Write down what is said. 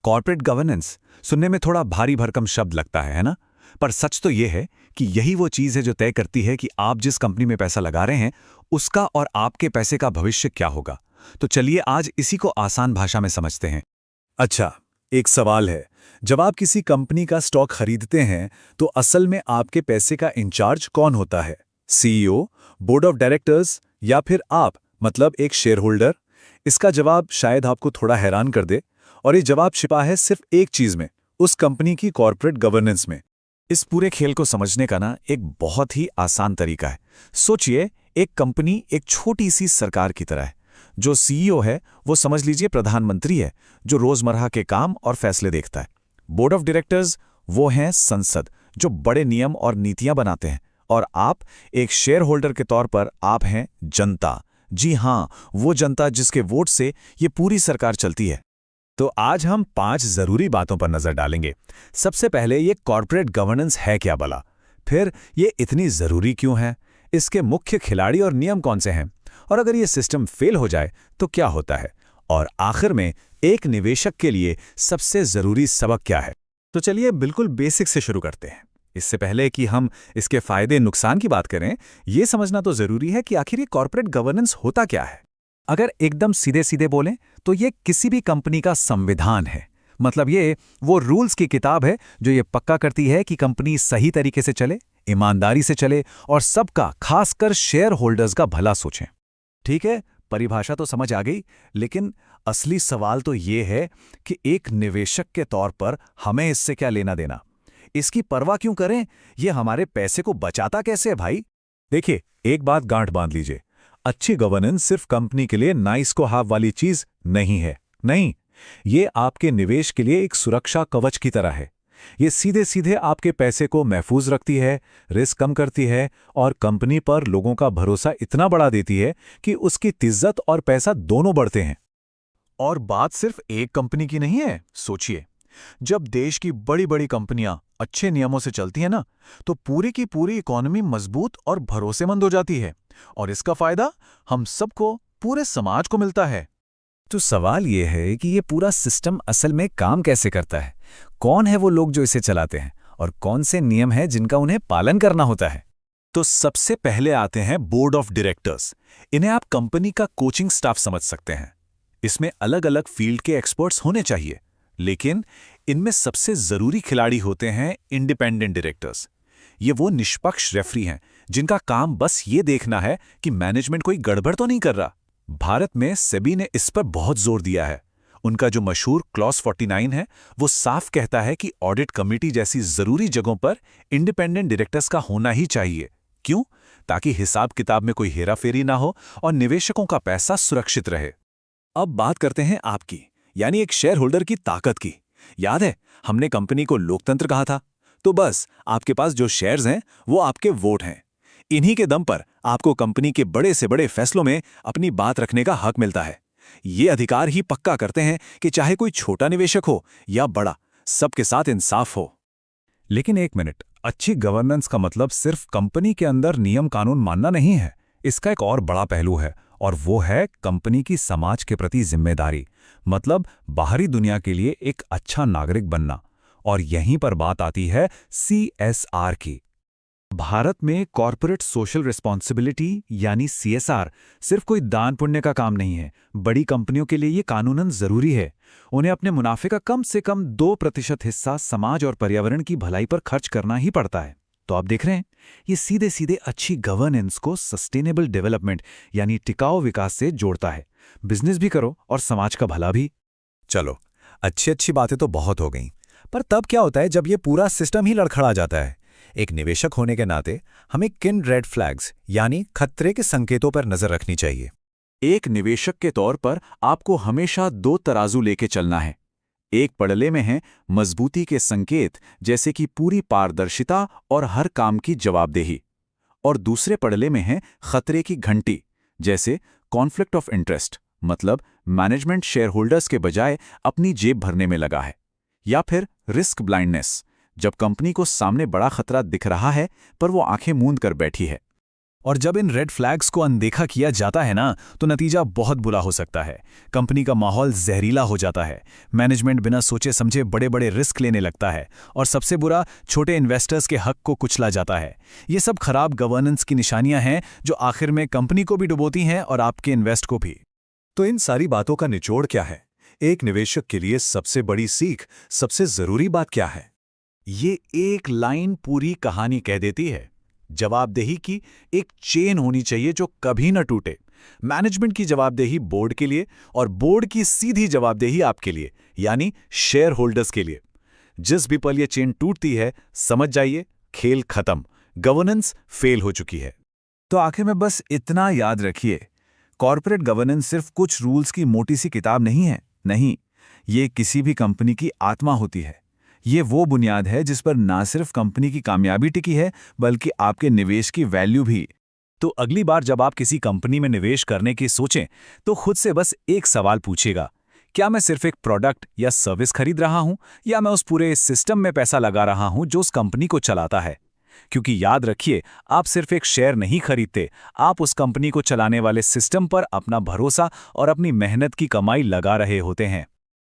Corporate governance सुनने में थोड़ा भारी भरकम शब्द लगता है ना? पर सच तो ये है कि यही वो चीज़ है जो तय करती है कि आप जिस कंपनी में पैसा लगा रहे हैं उसका और आपके पैसे का भविष्य क्या होगा। तो चलिए आज इसी को आसान भाषा में समझते हैं। अच्छा, एक सवाल है। जब आप किसी कंपनी का स्टॉक खरीदते हैं तो असल में आपके पैसे का इंचार्ज कौन होता है? सीईओ, बोर्ड ऑफ डायरेक्टर्स या फिर आप, मतलब एक शेयर होल्डर? इसका जवाब शायद आपको थोड़ा हैरान कर दे, और ये जवाब छिपा है सिर्फ एक चीज में, उस कंपनी की कॉर्पोरेट गवर्नेंस में। इस पूरे खेल को समझने का एक बहुत ही आसान तरीका है। सोचिए, एक कंपनी एक छोटी सी सरकार की तरह है। जो सीईओ है वो समझ लीजिए प्रधानमंत्री है, जो रोजमर्रा के काम और फैसले देखता है। बोर्ड ऑफ डायरेक्टर्स वो हैं संसद, जो बड़े नियम और नीतियां बनाते हैं। और आप एक शेयर होल्डर के तौर पर आप हैं जनता। जी हाँ, वो जनता जिसके वोट से ये पूरी सरकार चलती है। तो आज हम 5 जरूरी बातों पर नजर डालेंगे। सबसे पहले ये कॉर्पोरेट गवर्नेंस है क्या भला, फिर ये इतनी जरूरी क्यों है, इसके मुख्य खिलाड़ी और नियम कौन से हैं, और अगर ये सिस्टम फेल हो जाए तो क्या होता है, और आखिर में एक निवेशक के लिए सबसे जरूरी सबक क्या है। तो चलिए बिल्कुल बेसिक से शुरू करते हैं। इससे पहले कि हम इसके फायदे नुकसान की बात करें, यह समझना तो जरूरी है कि आखिर ये कॉर्पोरेट गवर्नेंस होता क्या है। अगर एकदम सीधे सीधे बोलें तो ये किसी भी कंपनी का संविधान है। मतलब ये वो रूल्स की किताब है जो ये पक्का करती है कि कंपनी सही तरीके से चले, ईमानदारी से चले और सबका, खासकर शेयर होल्डर्स का भला सोचें। ठीक है, परिभाषा तो समझ आ गई, लेकिन असली सवाल तो ये है कि एक निवेशक के तौर पर हमें इससे क्या लेना देना, इसकी परवाह क्यों करें, ये हमारे पैसे को बचाता कैसे है भाई। देखिए, एक बात गांठ बांध लीजिए, अच्छी गवर्नेंस सिर्फ कंपनी के लिए नाइस को हाफ वाली चीज नहीं है। नहीं, ये आपके निवेश के लिए एक सुरक्षा कवच की तरह है। ये सीधे सीधे आपके पैसे को महफूज रखती है, रिस्क कम करती है और कंपनी पर लोगों का भरोसा इतना बढ़ा देती है कि उसकी इज्जत और पैसा दोनों बढ़ते हैं। और बात सिर्फ एक कंपनी की नहीं है। सोचिए, जब देश की बड़ी बड़ी कंपनियां अच्छे नियमों से चलती हैं ना, तो पूरी की पूरी इकोनॉमी मजबूत और भरोसेमंद हो जाती है, और इसका फायदा हम सबको, पूरे समाज को मिलता है। तो सवाल यह है कि ये पूरा सिस्टम असल में काम कैसे करता है, कौन है वो लोग जो इसे चलाते हैं, और कौन से नियम हैं जिनका उन्हें पालन करना होता है। तो सबसे पहले आते हैं बोर्ड ऑफ डायरेक्टर्स। इन्हें आप कंपनी का कोचिंग स्टाफ समझ सकते हैं। इसमें अलग अलग फील्ड के एक्सपर्ट्स होने चाहिए, लेकिन इनमें सबसे जरूरी खिलाड़ी होते हैं इंडिपेंडेंट डायरेक्टर्स। ये वो निष्पक्ष रेफरी हैं जिनका काम बस ये देखना है कि मैनेजमेंट कोई गड़बड़ तो नहीं कर रहा। भारत में सेबी ने इस पर बहुत जोर दिया है। उनका जो मशहूर क्लॉज 49 है, वो साफ कहता है कि ऑडिट कमेटी जैसी जरूरी जगहों पर इंडिपेंडेंट डायरेक्टर्स का होना ही चाहिए। क्यों? ताकि हिसाब किताब में कोई हेराफेरी ना हो और निवेशकों का पैसा सुरक्षित रहे। अब बात करते हैं आपकी, यानी एक शेयर होल्डर की ताकत की। याद है हमने कंपनी को लोकतंत्र कहा था? तो बस आपके पास जो शेयर्स हैं वो आपके वोट हैं। इन्हीं के दम पर आपको कंपनी के बड़े से बड़े फैसलों में अपनी बात रखने का हक मिलता है। ये अधिकार ही पक्का करते हैं कि चाहे कोई छोटा निवेशक हो या बड़ा, सबके साथ इंसाफ हो। लेकिन एक मिनट, अच्छी गवर्नेंस का मतलब सिर्फ कंपनी के अंदर नियम कानून मानना नहीं है। इसका एक और बड़ा पहलू है, और वो है कंपनी की समाज के प्रति जिम्मेदारी। मतलब बाहरी दुनिया के लिए एक अच्छा नागरिक बनना। और यहीं पर बात आती है CSR की। भारत में कॉर्पोरेट सोशल रिस्पॉन्सिबिलिटी यानी CSR सिर्फ कोई दान पुण्य का काम नहीं है। बड़ी कंपनियों के लिए ये कानूनन जरूरी है। उन्हें अपने मुनाफे का कम से कम 2% हिस्सा समाज और पर्यावरण की भलाई पर खर्च करना ही पड़ता है। तो आप देख रहे हैं, ये सीधे सीधे अच्छी गवर्नेंस को सस्टेनेबल डेवलपमेंट यानी टिकाऊ विकास से जोड़ता है। बिजनेस भी करो और समाज का भला भी। चलो, अच्छी अच्छी बातें तो बहुत हो गईं, पर तब क्या होता है जब ये पूरा सिस्टम ही लड़खड़ा जाता है? एक निवेशक होने के नाते हमें किन रेड फ्लैग्स यानी खतरे के संकेतों पर नजर रखनी चाहिए? एक निवेशक के तौर पर आपको हमेशा 2 तराजू लेके चलना है। एक पड़ले में है मजबूती के संकेत, जैसे कि पूरी पारदर्शिता और हर काम की जवाबदेही, और दूसरे पड़ले में है खतरे की घंटी, जैसे कॉन्फ्लिक्ट ऑफ इंटरेस्ट, मतलब मैनेजमेंट शेयर होल्डर्स के बजाय अपनी जेब भरने में लगा है, या फिर रिस्क ब्लाइंडनेस, जब कंपनी को सामने बड़ा खतरा दिख रहा है पर वो आंखें मूंद कर बैठी है। और जब इन रेड फ्लैग्स को अनदेखा किया जाता है ना, तो नतीजा बहुत बुरा हो सकता है। कंपनी का माहौल जहरीला हो जाता है, मैनेजमेंट बिना सोचे समझे बड़े बड़े रिस्क लेने लगता है, और सबसे बुरा, छोटे इन्वेस्टर्स के हक को कुचला जाता है। ये सब खराब गवर्नेंस की निशानियां हैं जो आखिर में कंपनी को भी डुबोती हैं और आपके इन्वेस्ट को भी। तो इन सारी बातों का निचोड़ क्या है? एक निवेशक के लिए सबसे बड़ी सीख, सबसे जरूरी बात क्या है? ये एक लाइन पूरी कहानी कह देती है। जवाबदेही की एक चेन होनी चाहिए जो कभी न टूटे। मैनेजमेंट की जवाबदेही बोर्ड के लिए, और बोर्ड की सीधी जवाबदेही आपके लिए, यानी शेयर होल्डर्स के लिए। जिस भी पल ये चेन टूटती है, समझ जाइए खेल खत्म, गवर्नेंस फेल हो चुकी है। तो आखिर में बस इतना याद रखिए, कॉर्पोरेट गवर्नेंस सिर्फ कुछ रूल्स की मोटी सी किताब नहीं है। नहीं, ये किसी भी कंपनी की आत्मा होती है। ये वो बुनियाद है जिस पर ना सिर्फ कंपनी की कामयाबी टिकी है, बल्कि आपके निवेश की वैल्यू भी। तो अगली बार जब आप किसी कंपनी में निवेश करने की सोचें, तो खुद से बस एक सवाल पूछिएगा, क्या मैं सिर्फ एक प्रोडक्ट या सर्विस खरीद रहा हूं, या मैं उस पूरे सिस्टम में पैसा लगा रहा हूं जो उस कंपनी को चलाता है? क्योंकि याद रखिए, आप सिर्फ एक शेयर नहीं खरीदते, आप उस कंपनी को चलाने वाले सिस्टम पर अपना भरोसा और अपनी मेहनत की कमाई लगा रहे होते हैं।